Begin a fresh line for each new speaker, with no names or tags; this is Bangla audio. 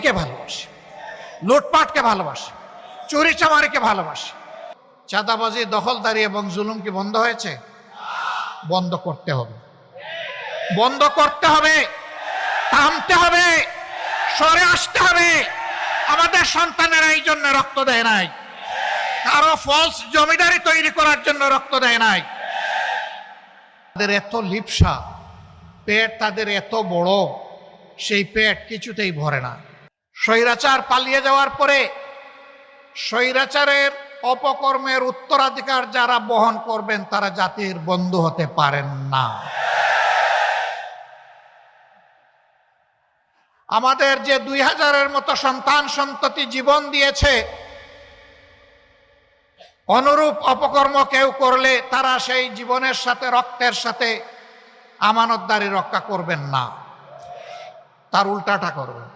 দুর্নীতিকে ভালোবাসে, লুটপাটকে ভালোবাসে, চুরি চামারিকে ভালোবাসে। চাঁদাবাজি, দখলদারি এবং জুলুম কি বন্ধ হয়েছে? বন্ধ করতে হবে, বন্ধ করতে হবে, থামতে হবে, সরে আসতে হবে। আমাদের সন্তানেরা এই জন্য রক্ত দেয় নাই, কারো ফলস জমিদারি তৈরি করার জন্য রক্ত দেয় নাই। তাদের এত লিপসা, পেট তাদের এত বড়, সেই পেট কিছুতেই ভরে না। স্বৈরাচার পালিয়ে যাওয়ার পরে স্বৈরাচারের অপকর্মের উত্তরাধিকার যারা বহন করবেন তারা জাতির বন্ধু হতে পারেন না। আমাদের যে 2000-এর মতো সন্তান সন্ততি জীবন দিয়েছে, অনুরূপ অপকর্ম কেউ করলে তারা সেই জীবনের সাথে, রক্তের সাথে আমানতদারি রক্ষা করবেন না, তার উল্টাটা করবেন।